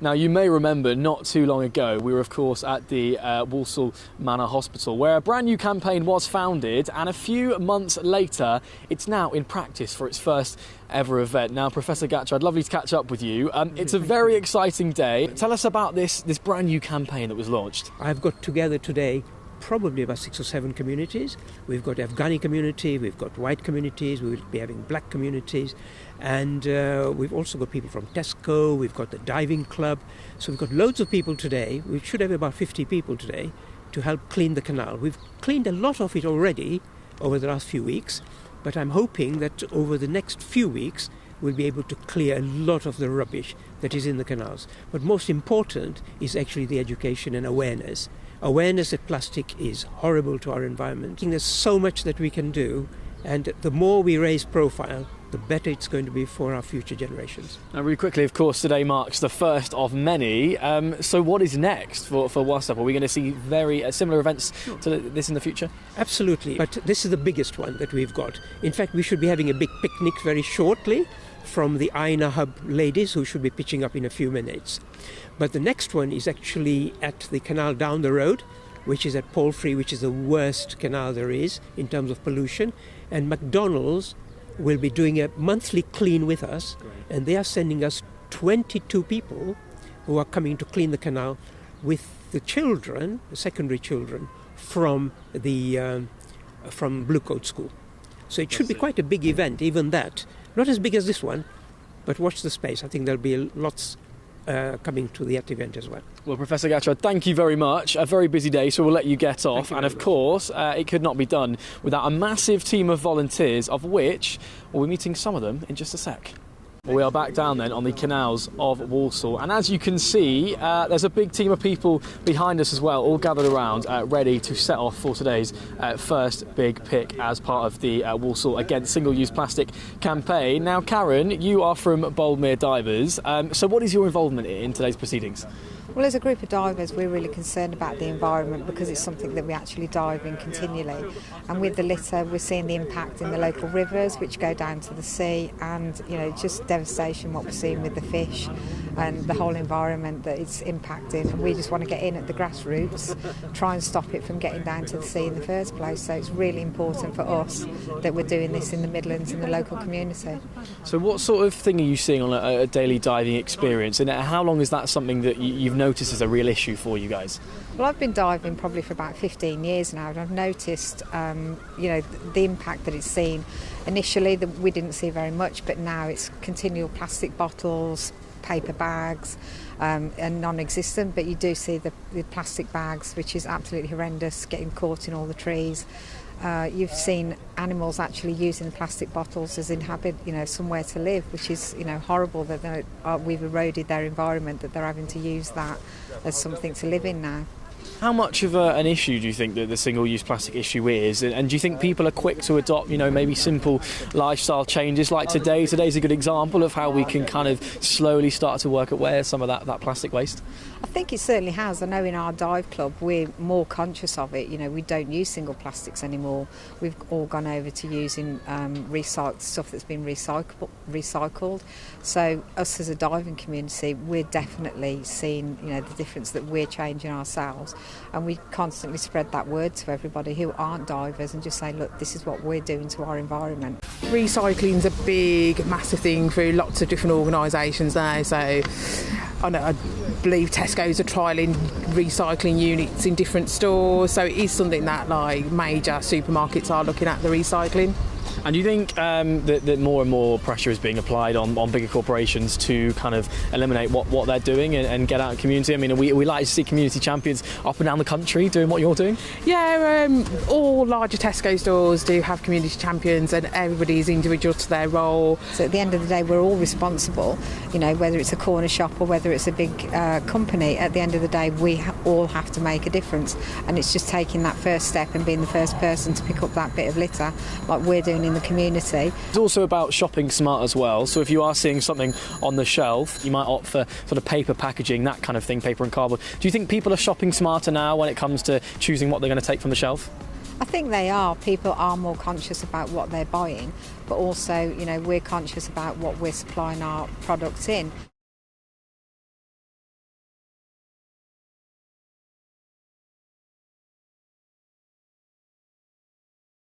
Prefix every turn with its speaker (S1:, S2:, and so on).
S1: Now, you may remember not too long ago, we were, of course, at the Walsall Manor Hospital, where a brand new campaign was founded, and a few months later, it's now in practice for its first ever event. Now, Professor Gatrad, lovely to catch up with you. It's a very exciting day. Tell us about this brand new campaign that was launched.
S2: I've got together today probably about 6 or 7 communities. We've got Afghani community, we've got white communities, we will be having black communities, and we've also got people from Tesco, we've got the diving club. So we've got loads of people today. We should have about 50 people today to help clean the canal. We've cleaned a lot of it already over the last few weeks, but I'm hoping that over the next few weeks we'll be able to clear a lot of the rubbish that is in the canals. But most important is actually the education and awareness. Awareness that plastic is horrible to our environment. I think there's so much that we can do, and the more we raise profile, the better it's going to be for our future generations.
S1: Now, really quickly, of course, today marks the first of many. So what is next for WASUP? Are we going to see very similar events to this in the future?
S2: Absolutely, but this is the biggest one that we've got. In fact, we should be having a big picnic very shortly from the Aina Hub ladies, who should be pitching up in a few minutes. But the next one is actually at the canal down the road, which is at Palfrey, which is the worst canal there is in terms of pollution. And McDonald's will be doing a monthly clean with us. Great. And they are sending us 22 people who are coming to clean the canal with the children, the secondary children, from the from Blue Coat School. So it should be quite a big event, even that. Not as big as this one, but watch the space. I think there'll be lots coming to that event as well.
S1: Well, Professor Gatrad, thank you very much. A very busy day, so we'll let you get off. And of course, it could not be done without a massive team of volunteers, of which we'll be meeting some of them in just a sec. Well, we are back down then on the canals of Walsall, and as you can see, there's a big team of people behind us as well, all gathered around, ready to set off for today's first big pick as part of the Walsall Against Single-Use Plastic campaign. Now, Karen, you are from Boldmere Divers, so what is your involvement in today's proceedings?
S3: Well, as a group of divers, we're really concerned about the environment because it's something that we actually dive in continually. And with the litter, we're seeing the impact in the local rivers, which go down to the sea, and just devastation what we're seeing with the fish and the whole environment that it's impacting. And we just want to get in at the grassroots, try and stop it from getting down to the sea in the first place. So it's really important for us that we're doing this in the Midlands in the local community.
S1: So what sort of thing are you seeing on a daily diving experience, and how long is that something that you've noticed as a real issue for you guys?
S3: Well, I've been diving probably for about 15 years now, and I've noticed the impact that it's seen. Initially that we didn't see very much, but now it's continual plastic bottles, paper bags, and non-existent, but you do see the plastic bags, which is absolutely horrendous, getting caught in all the trees. You've seen animals actually using the plastic bottles as somewhere to live, which is, horrible that we've eroded their environment, that they're having to use that as something to live in now.
S1: How much of an issue do you think that the single-use plastic issue is? And do you think people are quick to adopt, maybe simple lifestyle changes like today? Today's a good example of how we can kind of slowly start to work away some of that plastic waste.
S3: I think it certainly has. I know in our dive club we're more conscious of it. We don't use single plastics anymore. We've all gone over to using recycled stuff that's been recycled. So us as a diving community, we're definitely seeing the difference that we're changing ourselves, and we constantly spread that word to everybody who aren't divers and just say, look, this is what we're doing to our environment.
S4: Recycling's a big, massive thing through lots of different organisations now. So I believe Tesco's are trialling recycling units in different stores. So it is something that major supermarkets are looking at, the recycling.
S1: And do you think that more and more pressure is being applied on bigger corporations to kind of eliminate what they're doing and get out in community? I mean, we like to see community champions up and down the country doing what you're doing?
S4: Yeah, all larger Tesco stores do have community champions, and everybody is individual to their role.
S3: So at the end of the day, we're all responsible, whether it's a corner shop or whether it's a big company. At the end of the day, we all have to make a difference, and it's just taking that first step and being the first person to pick up that bit of litter like we're doing in the community.
S1: It's also about shopping smart as well. So if you are seeing something on the shelf, you might opt for sort of paper packaging, that kind of thing, paper and cardboard. Do you think people are shopping smarter now when it comes to choosing what they're going to take from the shelf?
S3: I think they are. People are more conscious about what they're buying, but also, we're conscious about what we're supplying our products in.